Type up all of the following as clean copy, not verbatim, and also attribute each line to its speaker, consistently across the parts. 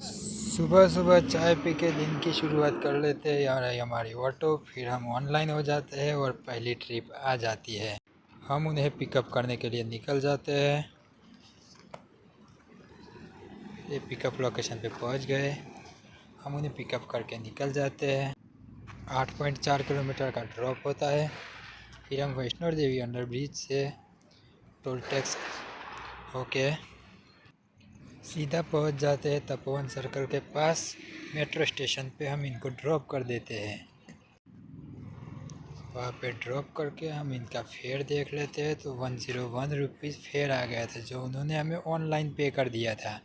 Speaker 1: सुबह सुबह चाय पी के दिन की शुरुआत कर लेते हैं यार, है हमारी ऑटो। फिर हम ऑनलाइन हो जाते हैं और पहली ट्रिप आ जाती है। हम उन्हें पिकअप करने के लिए निकल जाते हैं। ये पिकअप लोकेशन पे पहुंच गए। हम उन्हें पिकअप करके निकल जाते हैं। 8.4 किलोमीटर का ड्रॉप होता है। फिर हम वैष्णो देवी अंडर ब्रिज से टोल टैक्स होके सीधा पहुंच जाते हैं तपोवन सर्कल के पास। मेट्रो स्टेशन पे हम इनको ड्रॉप कर देते हैं। वहाँ पे ड्रॉप करके हम इनका फेयर देख लेते हैं तो 101 रुपीज़ फेयर आ गया था, जो उन्होंने हमें ऑनलाइन पे कर दिया था।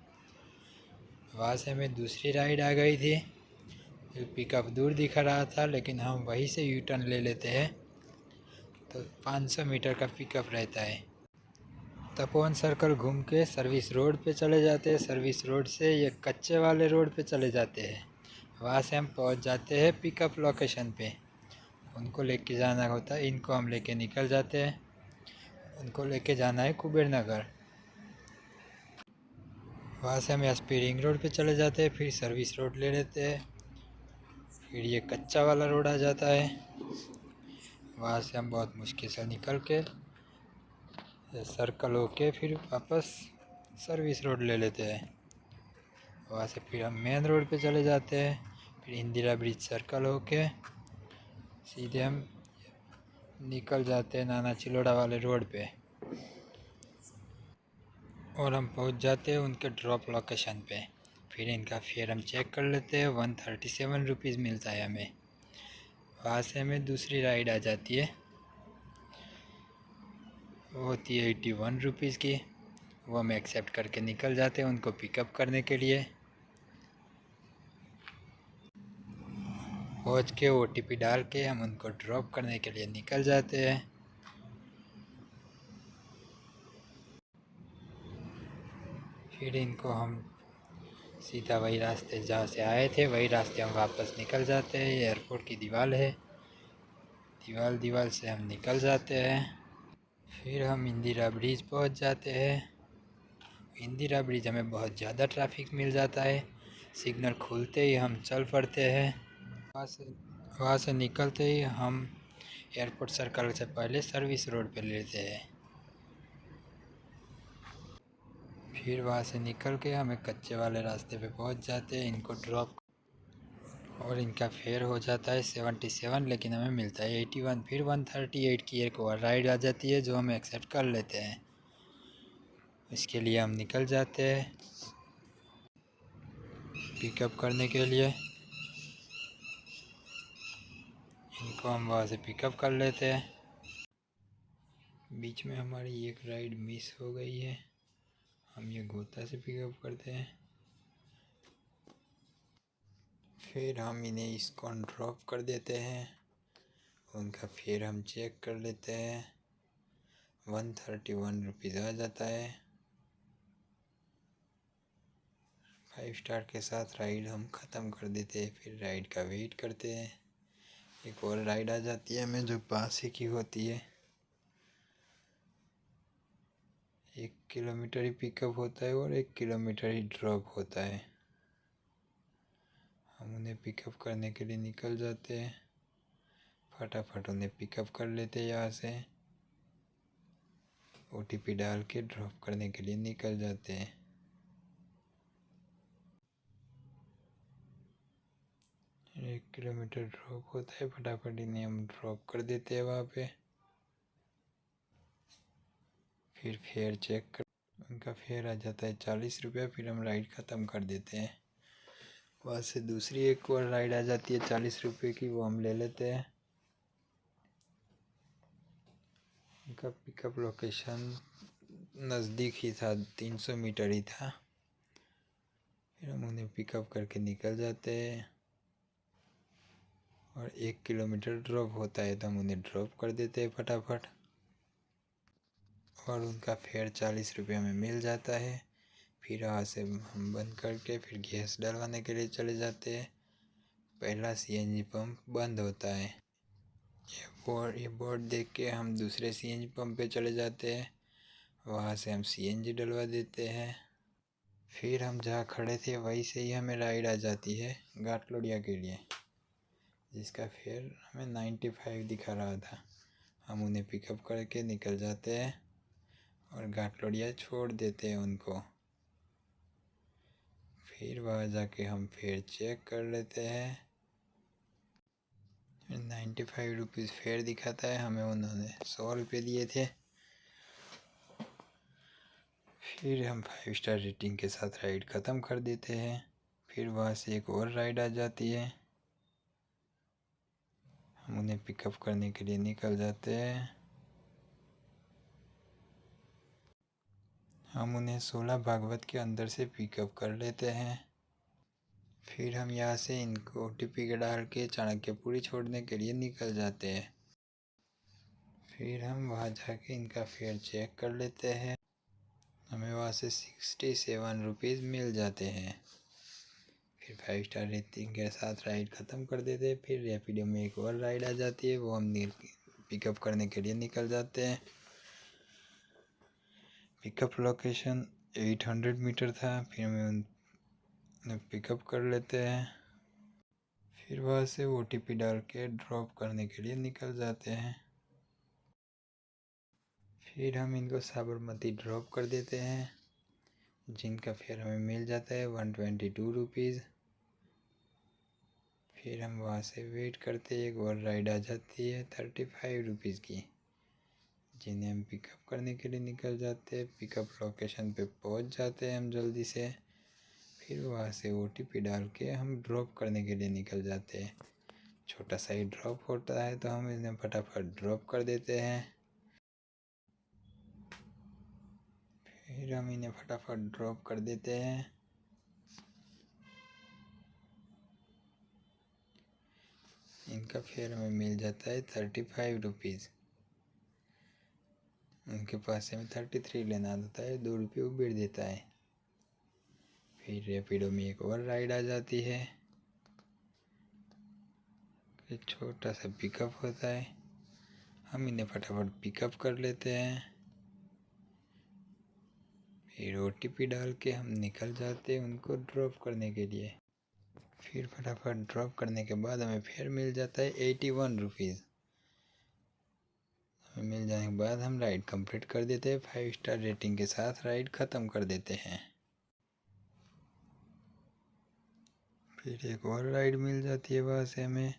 Speaker 1: वहाँ से हमें दूसरी राइड आ गई थी। पिकअप दूर दिखा रहा था लेकिन हम वहीं से यू टर्न ले लेते हैं तो 500 मीटर का पिकअप रहता है। तपोवन सर्कल घूम के सर्विस रोड पे चले जाते हैं। सर्विस रोड से ये कच्चे वाले रोड पे चले जाते हैं। वहाँ से हम पहुँच जाते हैं पिकअप लोकेशन पे। उनको लेके जाना होता है, इनको हम लेके निकल जाते हैं। उनको लेके जाना है कुबेर नगर। वहाँ से हम एसपी रिंग रोड पे चले जाते हैं। फिर सर्विस रोड ले लेते हैं। फिर ये कच्चा वाला रोड आ जाता है। वहाँ से हम बहुत मुश्किल से निकल के सर्कल होके फिर वापस सर्विस रोड ले लेते हैं। वहाँ से फिर हम मेन रोड पे चले जाते हैं। फिर इंदिरा ब्रिज सर्कल होके सीधे हम निकल जाते हैं नाना चिलोड़ा वाले रोड पे। और हम पहुंच जाते हैं उनके ड्रॉप लोकेशन पे। फिर इनका फेयर हम चेक कर लेते हैं। 137 रुपीज़ मिलता है हमें। वहाँ से हमें दूसरी राइड आ जाती है, वो होती है 81 रुपीज़ की। वो हम एक्सेप्ट करके निकल जाते हैं उनको पिकअप करने के लिए। पहुँच के OTP डाल के हम उनको ड्रॉप करने के लिए निकल जाते हैं। फिर इनको हम सीधा वही रास्ते जहाँ से आए थे वही रास्ते हम वापस निकल जाते हैं। एयरपोर्ट की दीवार है, दीवार से हम निकल जाते हैं। फिर हम इंदिरा ब्रिज पहुँच जाते हैं। इंदिरा ब्रिज हमें बहुत ज़्यादा ट्रैफिक मिल जाता है। सिग्नल खुलते ही हम चल पड़ते हैं। वहाँ से निकलते ही हम एयरपोर्ट सर्कल से पहले सर्विस रोड पे लेते हैं। फिर वहाँ से निकल के हमें कच्चे वाले रास्ते पे पहुँच जाते हैं। इनको ड्रॉप और इनका फेयर हो जाता है 77, लेकिन हमें मिलता है 81। फिर 138 की एक और राइड आ जाती है जो हम एक्सेप्ट कर लेते हैं। इसके लिए हम निकल जाते हैं पिकअप करने के लिए। इनको हम वहाँ से पिकअप कर लेते हैं। बीच में हमारी एक राइड मिस हो गई है, हम ये गोता से पिकअप करते हैं। फिर हम इन्हें इस्कॉन ड्रॉप कर देते हैं। उनका फेयर हम चेक कर लेते हैं। 131 रुपीज़ आ जाता है। 5 स्टार के साथ राइड हम ख़त्म कर देते हैं। फिर राइड का वेट करते हैं। एक और राइड आ जाती है हमें जो पास ही की होती है। 1 किलोमीटर ही पिकअप होता है और 1 किलोमीटर ही ड्रॉप होता है। हम उन्हें पिकअप करने के लिए निकल जाते हैं। फटाफट उन्हें पिकअप कर लेते हैं। यहाँ से OTP डाल के ड्रॉप करने के लिए निकल जाते हैं। 1 किलोमीटर ड्रॉप होता है। फटाफट इन्हें हम ड्रॉप कर देते हैं वहाँ पे। फिर फेयर चेक कर, उनका फेयर आ जाता है 40 रुपये। फिर हम राइड ख़त्म कर देते हैं। वहाँ से दूसरी एक और राइड आ जाती है 40 रुपये की, वो हम ले लेते हैं। उनका पिकअप लोकेशन नज़दीक ही था, 300 मीटर ही था। फिर हम उन्हें पिकअप करके निकल जाते हैं। और 1 किलोमीटर ड्रॉप होता है तो हम उन्हें ड्रॉप कर देते हैं फटाफट। और उनका फेयर 40 रुपये में मिल जाता है। फिर वहाँ से हम बंद करके फिर गैस डलवाने के लिए चले जाते हैं। पहला CNG पंप बंद होता है। ये बोर्ड देख के हम दूसरे CNG पंप पे चले जाते हैं। वहाँ से हम CNG डलवा देते हैं। फिर हम जहाँ खड़े थे वहीं से ही हमें राइड आ जाती है घाटलोडिया के लिए, जिसका फेयर हमें 95 दिखा रहा था। हम उन्हें पिकअप करके निकल जाते हैं और घाटलोडिया छोड़ देते हैं उनको। फिर वहाँ जाके हम फेयर चेक कर लेते हैं। 95 रुपीज़ फेयर दिखाता है, हमें उन्होंने 100 रुपये दिए थे। फिर हम 5 स्टार रेटिंग के साथ राइड ख़त्म कर देते हैं। फिर वहाँ से एक और राइड आ जाती है, हम उन्हें पिकअप करने के लिए निकल जाते हैं। हम उन्हें 16 भागवत के अंदर से पिकअप कर लेते हैं। फिर हम यहाँ से इनको OTP डाल के चाणक्यपुरी छोड़ने के लिए निकल जाते हैं। फिर हम वहाँ जाके इनका फेयर चेक कर लेते हैं, हमें वहाँ से 67 रुपीज़ मिल जाते हैं। फिर 5 स्टार रेटिंग के साथ राइड ख़त्म कर देते हैं। फिर रैपिडो में एक और राइड आ जाती है, वो हम पिकअप करने के लिए निकल जाते हैं। पिकअप लोकेशन 800 मीटर था। फिर हम उन्हें पिकअप कर लेते हैं। फिर वहाँ से OTP डाल के ड्रॉप करने के लिए निकल जाते हैं। फिर हम इनको साबरमती ड्रॉप कर देते हैं, जिनका फेयर हमें मिल जाता है 122 रुपीज़। फिर हम वहाँ से वेट करते एक और राइड आ जाती है 35 रुपीज़ की, जिन्हें हम पिकअप करने के लिए निकल जाते हैं। पिकअप लोकेशन पे पहुँच जाते हैं हम जल्दी से। फिर वहाँ से OTP डाल के हम ड्रॉप करने के लिए निकल जाते हैं। छोटा सा ही ड्रॉप होता है तो हम इन्हें फटाफट ड्रॉप कर देते हैं। फिर हम इन्हें फटाफट ड्रॉप कर देते हैं। इनका फेयर हमें मिल जाता है 35 रुपीज़। उनके पास से हमें 33 लेना होता है, 2 रुपये उबेर देता है। फिर रैपिडो में एक और राइड आ जाती है, फिर छोटा सा पिकअप होता है, हम इन्हें फटाफट पिकअप कर लेते हैं। फिर OTP डाल के हम निकल जाते हैं उनको ड्रॉप करने के लिए। फिर फटाफट ड्रॉप करने के बाद हमें फेयर मिल जाता है 81 रुपीज़। हमें मिल जाने के बाद हम राइड कंप्लीट कर देते हैं। 5 स्टार रेटिंग के साथ राइड ख़त्म कर देते हैं। फिर एक और राइड मिल जाती है, वहाँ से हमें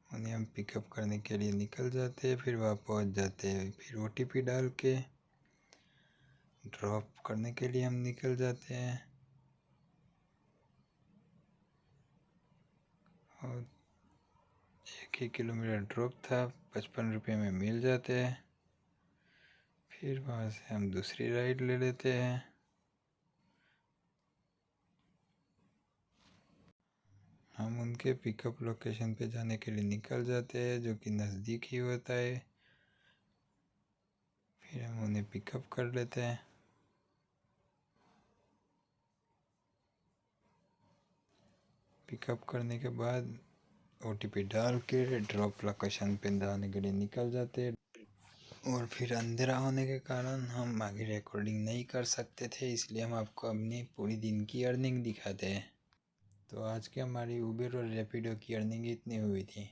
Speaker 1: उन्हें हम पिकअप करने के लिए निकल जाते हैं। फिर वहाँ पहुँच जाते हैं। फिर OTP डाल के ड्रॉप करने के लिए हम निकल जाते हैं और 1 ही किलोमीटर ड्रॉप था, 55 रुपये में मिल जाते हैं। फिर वहाँ से हम दूसरी राइड ले लेते हैं। हम उनके पिकअप लोकेशन पे जाने के लिए निकल जाते हैं, जो कि नज़दीक ही होता है। फिर हम उन्हें पिकअप कर लेते हैं। पिकअप करने के बाद OTP डाल के ड्रॉप लोकेशन पे जाने के लिए निकल जाते हैं। और फिर अंधेरा होने के कारण हम आगे रिकॉर्डिंग नहीं कर सकते थे, इसलिए हम आपको अपनी पूरी दिन की अर्निंग दिखाते हैं। तो आज की हमारी उबेर और रैपिडो की अर्निंग इतनी हुई थी।